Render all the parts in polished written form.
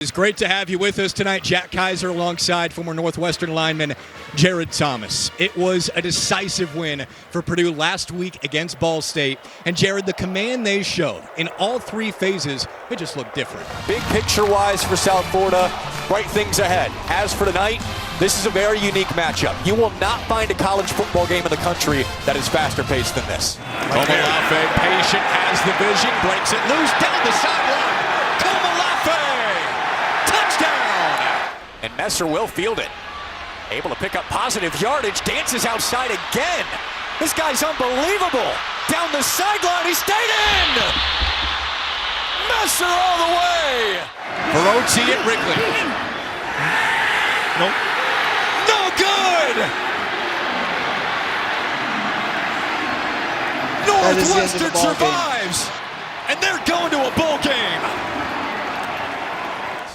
It's great to have you with us tonight. Jack Kizer alongside former Northwestern lineman Jared Thomas. It was a decisive win for Purdue last week against Ball State. And Jared, the command they showed in all three phases, it just looked different. Big picture-wise for South Florida, bright things ahead. As for tonight, this is a very unique matchup. You will not find a college football game in the country that is faster paced than this. Komalafe, patient, has the vision, breaks it loose, down the sideline. And Messer will field it. Able to pick up positive yardage, dances outside again. This guy's unbelievable. Down the sideline, he stayed in! Messer all the way! Ferozzi at Wrigley. Nope. No good! Northwestern survives, and they're going to a bowl game.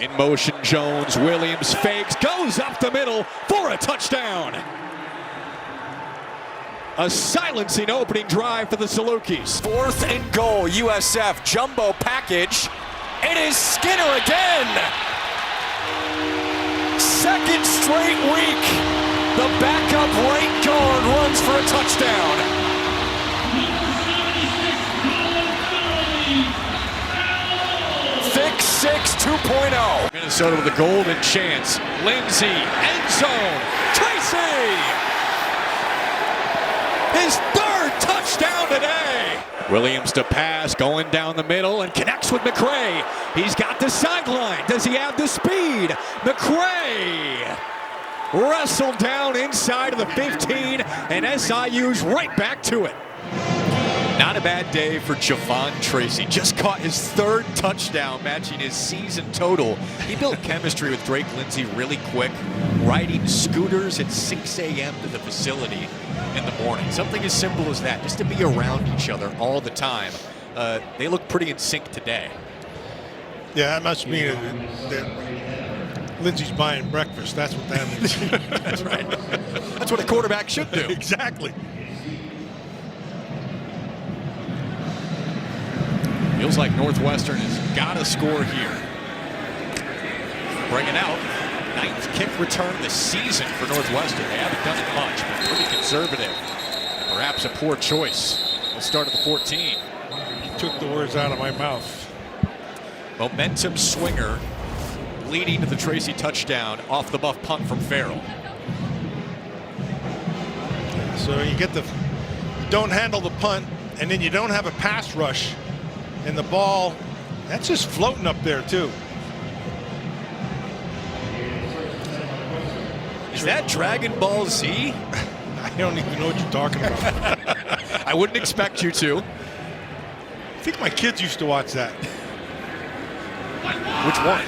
In motion, Jones, Williams fakes, goes up the middle for a touchdown. A silencing opening drive for the Salukis. 4th and goal, USF jumbo package. It is Skinner again. Second straight week, the backup right guard runs for a touchdown. Thick 6 2.0. Minnesota with a golden chance. Lindsey, end zone. Tracy! His third touchdown today. Williams to pass, going down the middle and connects with McCray. He's got the sideline. Does he have the speed? McCray wrestled down inside of the 15, and SIU's right back to it. Not a bad day for Javon Tracy. Just caught his third touchdown, matching his season total. He built chemistry with Drake Lindsey really quick, riding scooters at 6 a.m. to the facility in the morning. Something as simple as that, just to be around each other all the time. They look pretty in sync today. Yeah, that must mean that Lindsey's buying breakfast. That's what that means. That's right. That's what a quarterback should do. Exactly. Feels like Northwestern has got to score here. Bring it out. 9th kick return this season for Northwestern. They haven't done it much, but pretty conservative. Perhaps a poor choice. We'll start at the 14. You took the words out of my mouth. Momentum swinger leading to the Tracy touchdown off the buff punt from Farrell. So you don't handle the punt, and then you don't have a pass rush. And the ball, that's just floating up there too. Is that Dragon Ball Z? I don't even know what you're talking about. I wouldn't expect you to. I think my kids used to watch that. Which one?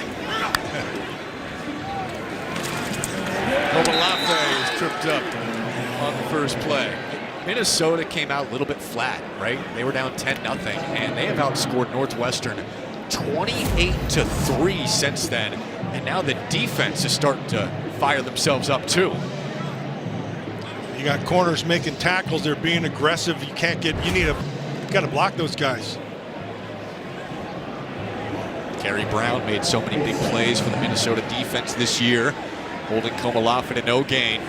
Komalafe is tripped up on the first play. Minnesota came out a little bit flat, right? They were down 10-0, and they have outscored Northwestern 28-3 since then. And now the defense is starting to fire themselves up too. You got corners making tackles. They're being aggressive. You got to block those guys. Kerry Brown made so many big plays for the Minnesota defense this year, holding Komalafe to no gain.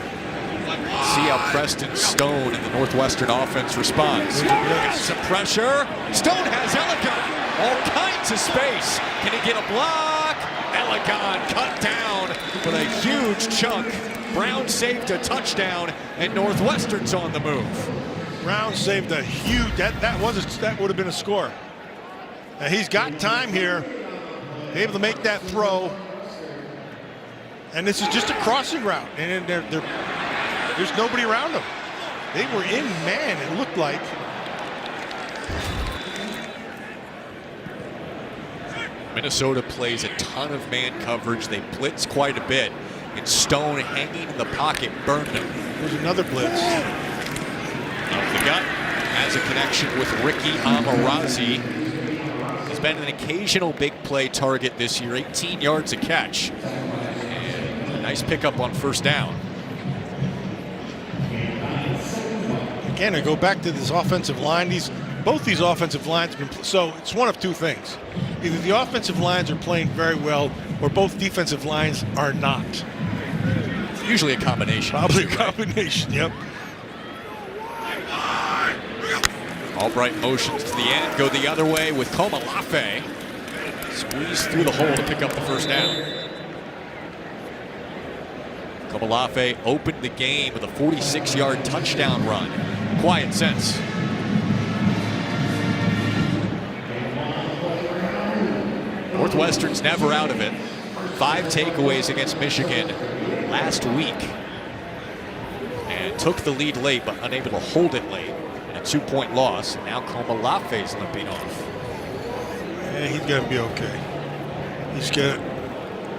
See how Preston Stone and the Northwestern offense responds. Got some pressure. Stone has Elegant. All kinds of space. Can he get a block? Elegant cut down with a huge chunk. Brown saved a touchdown, and Northwestern's on the move. Brown saved a huge. That would have been a score. Now he's got time here, able to make that throw, and this is just a crossing route, and there's nobody around them. They were in man, it looked like. Minnesota plays a ton of man coverage. They blitz quite a bit. And Stone hanging in the pocket burned him. There's another blitz. Up the gut. Has a connection with Ricky Amarazi. He's been an occasional big play target this year. 18 yards a catch. And a nice pickup on first down. Again, I go back to this offensive line. Both these offensive lines have been, so it's one of two things. Either the offensive lines are playing very well or both defensive lines are not. Usually a combination. Probably a combination, yep. Albright motions to the end, go the other way with Komalafe. Squeeze through the hole to pick up the first down. Komalafe opened the game with a 46-yard touchdown run. Quiet sense. Northwestern's never out of it. 5 takeaways against Michigan last week. And took the lead late, but unable to hold it late. In a 2-point loss. And now Komalafe's limping off. Yeah, he's going to be okay. He's got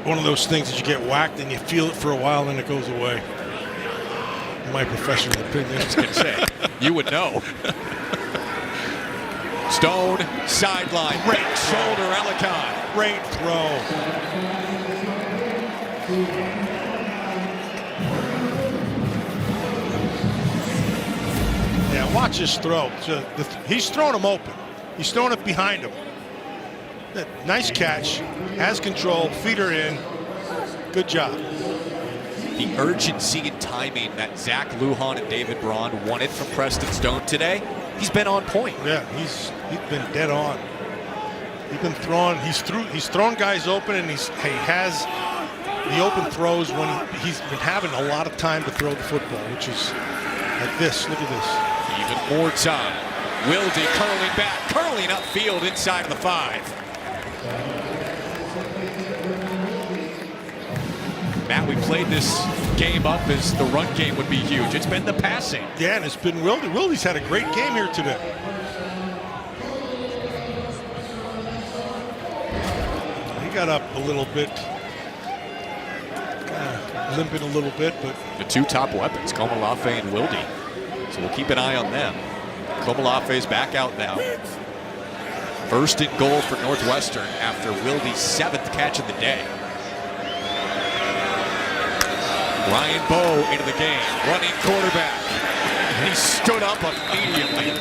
one of those things that you get whacked and you feel it for a while and it goes away. In my professional opinion. I was going to say, you would know. Stone, sideline, right shoulder, Ellicott. Great throw. Yeah, watch his throw. So he's throwing him open. He's throwing it behind him. Nice catch. Has control. Feet are in. Good job. The urgency and timing that Zach Lujan and David Braun wanted from Preston Stone today, he's been on point. Yeah, he's been dead on. He's been throwing. He's thrown guys open, and he has the open throws when he's been having a lot of time to throw the football, which is like this. Look at this. Even more time. Wilde curling back, curling upfield inside the 5. Matt, we played this game up as the run game would be huge. It's been the passing. Yeah, and it's been Wilde. Wilde's had a great game here today. He got up a little bit. Limping a little bit, but the 2 top weapons, Komalafe and Wilde. So we'll keep an eye on them. Komalafe's back out now. First and goal for Northwestern after Wilde's 7th catch of the day. Ryan Bowe into the game, running quarterback. He stood up immediately.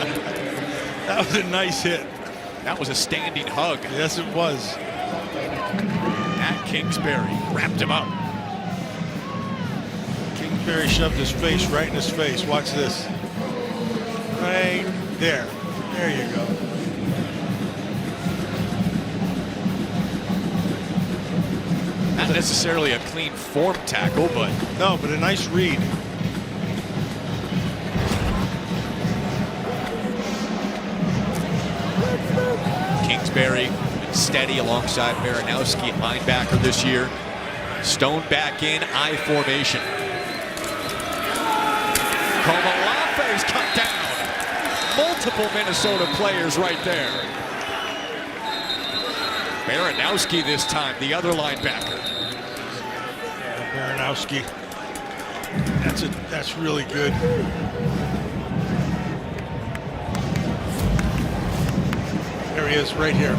That was a nice hit. That was a standing hug. Yes, it was. At Kingsbury wrapped him up. Kingsbury shoved his face right in his face. Watch this. Right there. There you go. Not necessarily a clean form tackle, but no, but a nice read. Kingsbury steady alongside Marinowski at linebacker this year. Stone back in I formation. Komalafe's cut down. Multiple Minnesota players right there. Marinowski this time, the other linebacker. Marinowski. That's really good. There he is, right here.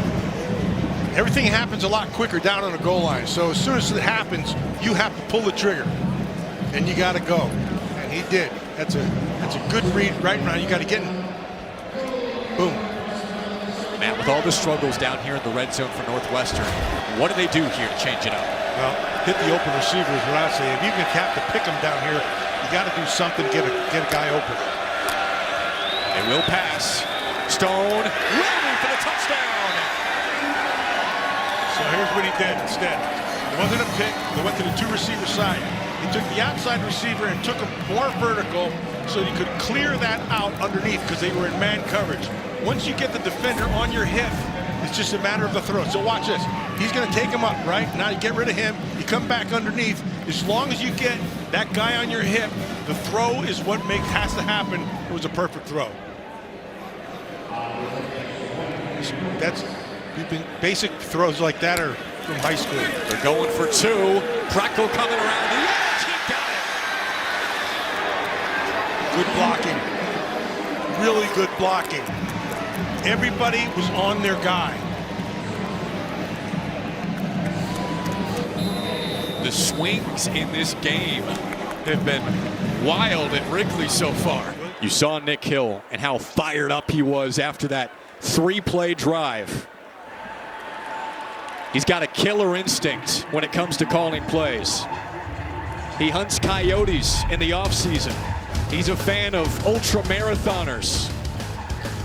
Everything happens a lot quicker down on the goal line. So as soon as it happens, you have to pull the trigger, and you got to go. And he did. That's a good read right now. You got to get him. Boom. Matt, with all the struggles down here in the red zone for Northwestern, what do they do here to change it up? Well, hit the open receiver is what I say. If you can have to pick them down here, you got to do something, get a guy open. They will pass. Stone, Wilde for the touchdown. So here's what he did instead. It wasn't a pick. They went to the 2 receiver side. He took the outside receiver and took him more vertical so he could clear that out underneath because they were in man coverage. Once you get the defender on your hip, it's just a matter of the throw. So watch this. He's going to take him up, right? Now you get rid of him. You come back underneath. As long as you get that guy on your hip, the throw is what has to happen. It was a perfect throw. That's basic throws like that are from high school. They're going for 2. Preckle coming around the edge. He got it. Good blocking. Really good blocking. Everybody was on their guy. The swings in this game have been wild at Wrigley so far. You saw Nick Hill and how fired up he was after that 3-play drive. He's got a killer instinct when it comes to calling plays. He hunts coyotes in the offseason. He's a fan of ultra marathoners.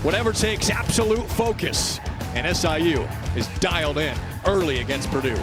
Whatever takes absolute focus, and SIU is dialed in early against Purdue.